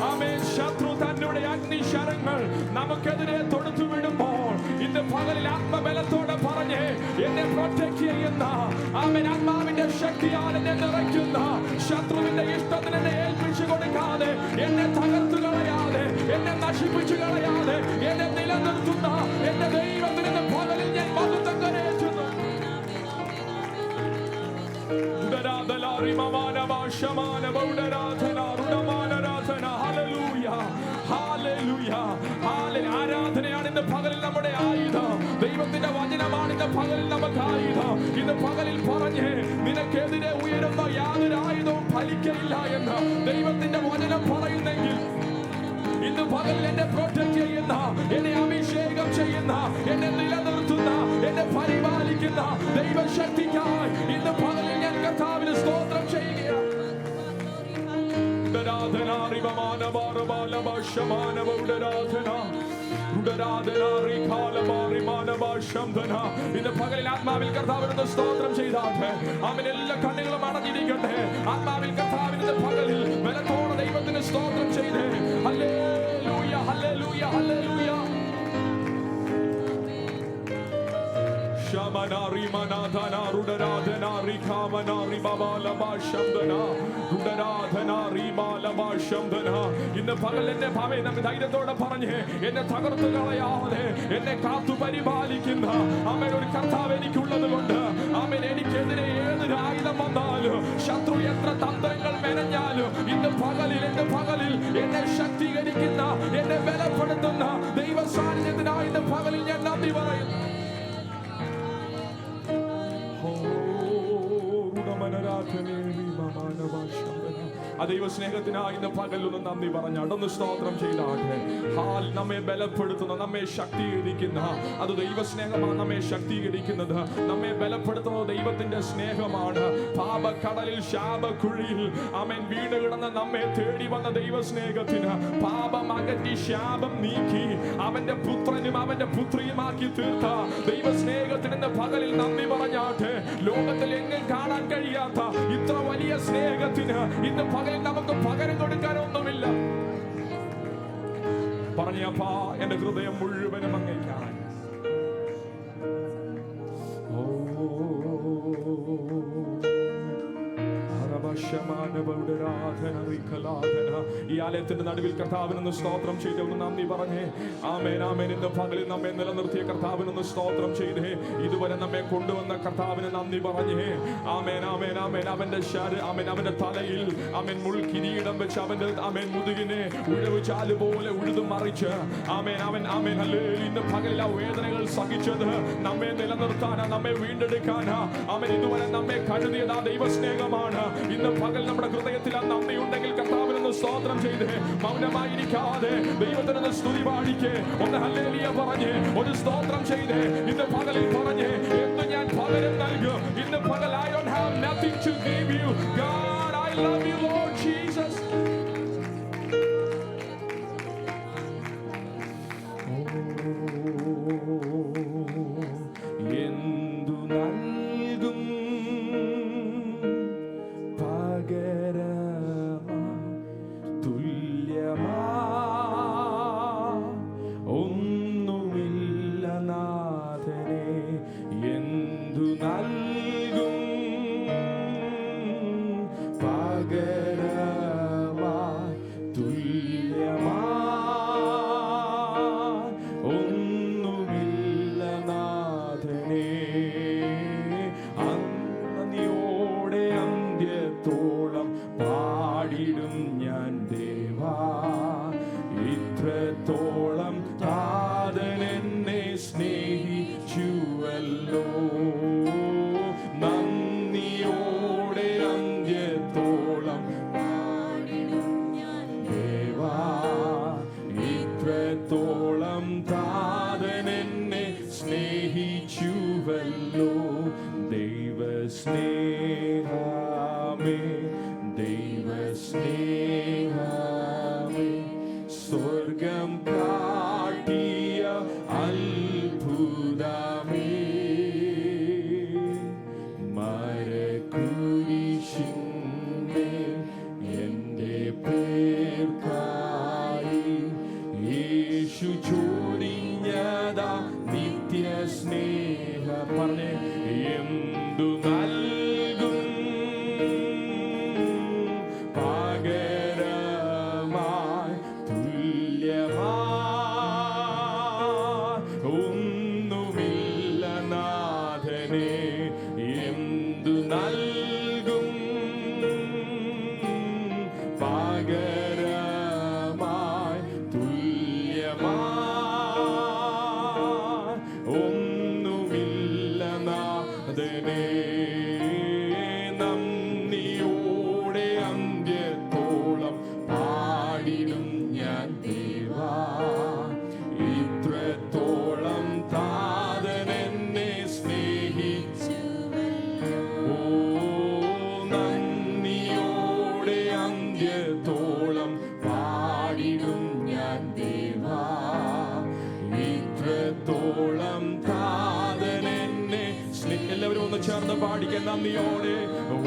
ആമേൻ. ശത്രു തന്നുടെ അഗ്നിശരങ്ങൾ നമുക്കെതിരെ തൊടുത്തു വിടുമ്പോൾ ഇന്ന് പകലിൽ ആത്മബലത്തോടെ പറഞ്ഞ് എന്നെ പ്രൊട്ടക്ട് ചെയ്യുന്ന ആമേൻ ആത്മാവിന്റെ ശക്തിയാൽ എന്നെ നിറയ്ക്കുന്ന ശത്രുവിന്റെ ഇഷ്ടത്തിന് എന്നെ ഏൽപ്പിച്ചു കൊടുക്കാതെ എന്നെ തകർത്തു കളയാതെ എന്നെ നശിപ്പിച്ചു കളയാതെ എന്നെ നിലനിർത്തുന്ന എന്റെ ദൈവത്തിന് പകലിൽ ഞാൻ മഹത്വം കരയറ്റുന്നു. ആരാധനയാണ് ഇന്ന് പകലിൽ നമ്മുടെ ആയുധം. ദൈവത്തിന്റെ വചനമാണ് ഇന്ന് പകലിൽ നമുക്ക് ആയുധം. ഇന്ന് പകലിൽ പറഞ്ഞ് നിനക്കെതിരെ ഉയരുന്ന യാതൊരു ആയുധവും ഫലിക്കയില്ല എന്ന് ദൈവത്തിന്റെ വചനം പറയുന്നെങ്കിൽ ഇന്ന് പകലിൽ എന്നെ പ്രൊട്ടക്ട് ചെയ്യുന്ന, എന്നെ അഭിഷേകം ചെയ്യുന്ന, എന്നെ നിലനിർത്തുന്ന, എന്നെ പരിപാലിക്കുന്ന ദൈവശക്തിക്കായി ഇന്ന് പകലിൽ ഞാൻ കർത്താവിന് സ്തോത്രം ചെയ്യുകയാണ്. ഇന്ന് പകലിൽ ആത്മാവിൽ കർത്താവിന് സ്തോത്രം ചെയ്താട്ടെ. അവൻ എല്ലാ കണ്ണുകളും അടഞ്ഞിരിക്കട്ടെ. ആത്മാവിൽ കർത്താവിന്റെ പകലിൽ ബലത്തോടെ ദൈവത്തിന് സ്തോത്രം ചെയ്തേ. Hallelujah, hallelujah, hallelujah. ശമനാരി മനാധനാ രുഡരാധനാരി കാമനാരി ബാബാലബാശംദനാ രുഡരാധനാരി ബാലബാശംദനാ. ഇന്ന് പകൽ എന്നെ ഭാവേ നമുക്ക് ധൈര്യത്തോടെ പറഞ്ഞ് എന്നെ തകർത്തു കളയാതെ എന്നെ കാത്തു പരിപാലിക്കുന്ന അമ്മ ഒരു കർത്താവ് എനിക്കുള്ളത് കൊണ്ട് അമ്മൻ എനിക്കെതിരെ ഏതൊരു ആയുധം വന്നാലും ശത്രു എത്ര തന്ത്രങ്ങൾ മെനഞ്ഞാലും ഇന്ന് പകലിൽ എന്നെ ശക്തീകരിക്കുന്ന, എന്നെ ബലപ്പെടുത്തുന്ന ദൈവ സാന്നിധ്യത്തിനായി ഇന്ന് പകലിൽ ഞാൻ നന്ദി പറയുന്നു. ദൈവ സ്നേഹത്തിനായി ഇന്ന് പകലൊന്ന് നന്ദി പറഞ്ഞ് അടന്ന് സ്തോത്രം ചെയ്താട്ടെ. ഹാൽ നമ്മെ ബലപ്പെടുത്തുന്ന, നമ്മെ ശക്തീകരിക്കുന്ന അത് ദൈവ സ്നേഹമാണ്. നമ്മെ ശക്തീകരിക്കുന്നത്, നമ്മെ ബലപ്പെടുത്തുന്നത് ദൈവത്തിന്റെ സ്നേഹമാണ്. പാപക്കടലിൽ ശാപക്കുഴിയിൽ അവൻ വീണ് കിടന്ന് നമ്മെ തേടി വന്ന ദൈവ സ്നേഹത്തിന് പാപം അകറ്റി ശാപം നീക്കി അവന്റെ പുത്രനും അവന്റെ പുത്രിയുമാക്കി തീർത്ത ദൈവ സ്നേഹത്തിന് ഇന്ന് പകലിൽ നന്ദി പറഞ്ഞാട്ടെ. ലോകത്തിൽ എങ്ങും കാണാൻ കഴിയാത്ത ഇത്ര വലിയ സ്നേഹത്തിന് ഇന്ന് പകലിൽ നമുക്ക് പകരം കൊടുക്കാനൊന്നുമില്ല. പറഞ്ഞപ്പാ എന്റെ ഹൃദയം മുഴുവനും അങ്ങേക്കാൻ. ഈ ആലയത്തിന്റെ നടുവിൽ കർത്താവിനൊന്ന് സ്തോത്രം ചെയ്ത് ഒന്ന് നന്ദി പറഞ്ഞേ. ആമേൻ, ആമേൻ. ഇന്ന് പകലിൽ നമ്മെ നിലനിർത്തിയ കർത്താവിനൊന്ന് സ്തോത്രം ചെയ്തേ. ഇതുവരെ നമ്മെ കൊണ്ടുവന്ന കർത്താവിന് നന്ദി പറഞ്ഞേ. ആമേൻ, ആമേൻ, ആമേൻ. അവന്റെ തലയിൽ അവൻ മുൾക്കിരീടം വെച്ച് അവന്റെ മുതുകിനെ ഉഴവ് ചാലുപോലെ ഉഴുതു മറിച്ച് അവൻ ഇന്ന് പകലിൽ ആ വേദനകൾ സഹിച്ചത് നമ്മെ നിലനിർത്താനാ, നമ്മെ വീണ്ടെടുക്കാനാ. അവൻ ഇതുവരെ നമ്മെ കരുതിയത് ആ ദൈവസ്നേഹമാണ്. ഇന്ന് പകൽ നമ്മുടെ ഹൃദയത്തിൽ ആ നന്ദി ഉണ്ടെങ്കിൽ കർത്താവിനൊന്ന് സ്തോത്രം ചെയ്ത് മൗനമായിരിക്കാതെ ദൈവത്തിനൊന്ന് സ്തുതി പാടിക്കേ. ഒന്ന് ഹല്ലേലൂയ പറഞ്ഞ് ഒരു സ്തോത്രം ചെയ്ത് ഇന്ന് പകലിൽ പറഞ്ഞ് എന്ന് ഞാൻ പകരം നൽകും. ഇന്ന് പകൽ I don't have nothing to give you. God, I love you, Lord Jesus. എന്തു നൽകും തുല്യമാ ഒന്നുമില്ല നാഥനെ. എന്തു നൽകും പകരമാ തുല്യമാ ഒന്നുമില്ല നാഥനെ. നന്ദിയോടെ അന്ത്യത്തോളം പാടിടും ഞാൻ ദേവാ. ഇത്രത്തോളം താതൻ എന്നെ സ്നേഹിച്ചുവല്ലോ. നന്ദിയോടെ അന്ത്യത്തോളം പാടിടും ഞാൻ ദേവാ. ഇത്രത്തോളം താതൻ എന്നെ സ്നേഹിച്ചുവല്ലോ. ദൈവസ്നേഹമേ, ദൈവസ്നേഹമേ, സ്വർഗം കാട്ടിയ അത്ഭുതമേ, കുരിശിന്മേൽ എന്റെ പേർക്കായി യേശു ചൊരിഞ്ഞതാ നിത്യ സ്നേഹ പറഞ്ഞേ എന്തു നൽകും പകരമായി തുല്യമായി ഒന്നുമില്ല നാഥനെ എന്തു നൽകും പകരമായി തുല്യമായി ഒന്നുമില്ല നാഥനെ നന്ദിയോടെ അന്ത്യത്തോളം പാടിടും ഞാൻ ദേവാ ഇത്രത്തോളം താതൻ എന്നെ സ്നേഹിച്ചു ഓ നന്ദിയോടെ അന്ത്യത്തോളം പാടിടും ഞാൻ ദേവാ ഇത്രത്തോളം താതൻ എന്നെ എല്ലാവരും ഒന്ന് ചേർന്ന് പാടിക്കാൻ നന്ദിയോടെ ഓ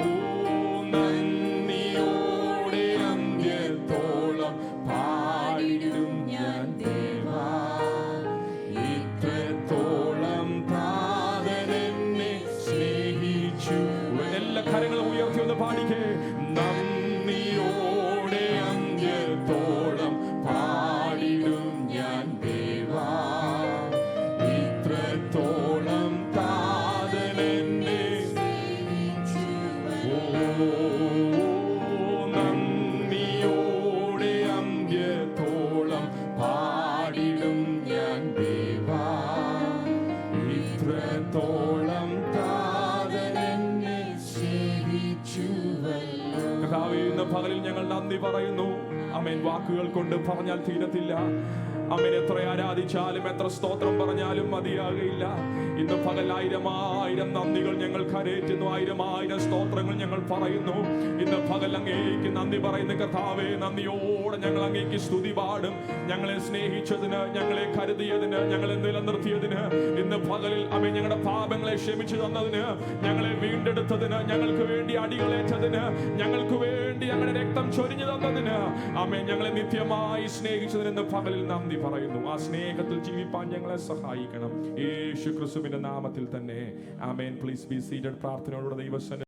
നന്ദിയോടെ അന്ത്യത്തോളം പാടിടും ഞാൻ ദേവാ ഇത്രത്തോളം താതൻ എന്നെ സ്നേഹിച്ചു എല്ലാ കരങ്ങളും ഉയർത്തി ഒന്ന് പാടിക്കേ നന്ദിയോടെ അന്ത്യത്തോളം പാടിടും ഞാൻ ദേവാ ഇത്രത്തോളം താതൻ എന്നെ ഓ നന്ദിയോടെ അന്ത്യത്തോളം പാടിടും ഞാൻ ദേവാ ഇത്രത്തോളം താതൻ എന്നെ സ്നേഹിച്ചുവല്ലോ. കർത്താവേ, ഇന്ന് പകലിൽ ഞങ്ങൾ നന്ദി പറയുന്നു. ആമേൻ. വാക്കുകൾ കൊണ്ട് പറഞ്ഞാൽ തീരത്തില്ല. ആമേൻ. എത്ര ആരാധിച്ചാലും എത്ര സ്തോത്രം പറഞ്ഞാലും മതിയാകയില്ല. ഇന്ന് പകൽ ആയിരം നന്ദികൾ ഞങ്ങൾ കരേറ്റുന്നു, ആയിരം സ്തോത്രങ്ങൾ ഞങ്ങൾ പറയുന്നു. ഇന്ന് പകൽ അങ്ങേക്ക് നന്ദി പറയുന്ന കർത്താവേ, നന്ദിയോടെ ഞങ്ങൾ അങ്ങേക്ക് സ്തുതി പാടും. ഞങ്ങളെ സ്നേഹിച്ചതിന്, ഞങ്ങളെ കരുതിയതിന്, ഞങ്ങളെ നിലനിർത്തിയതിന്, ഇന്ന് പകലിൽ ആമേൻ ഞങ്ങളുടെ പാപങ്ങളെ ക്ഷമിച്ചു തന്നതിന്, ഞങ്ങളെ വീണ്ടെടുത്തതിന്, ഞങ്ങൾക്ക് വേണ്ടി അടികളേറ്റതിന്, ഞങ്ങൾക്ക് വേണ്ടി ഞങ്ങളുടെ രക്തം ചൊരിഞ്ഞു തന്നതിന്, ആമേൻ ഞങ്ങളെ നിത്യമായി സ്നേഹിച്ചതിന് ഇന്ന് പകലിൽ നന്ദി പറയുന്നു. ആ സ്നേഹത്തിൽ ജീവിപ്പാൻ ഞങ്ങളെ സഹായിക്കണം യേശു ക്രിസ്തുവിന്റെ നാമത്തിൽ തന്നെ. ആമേൻ. Please be seated. പ്രാർത്ഥനയോടുകൂടെ ദൈവസന്നിധിയിൽ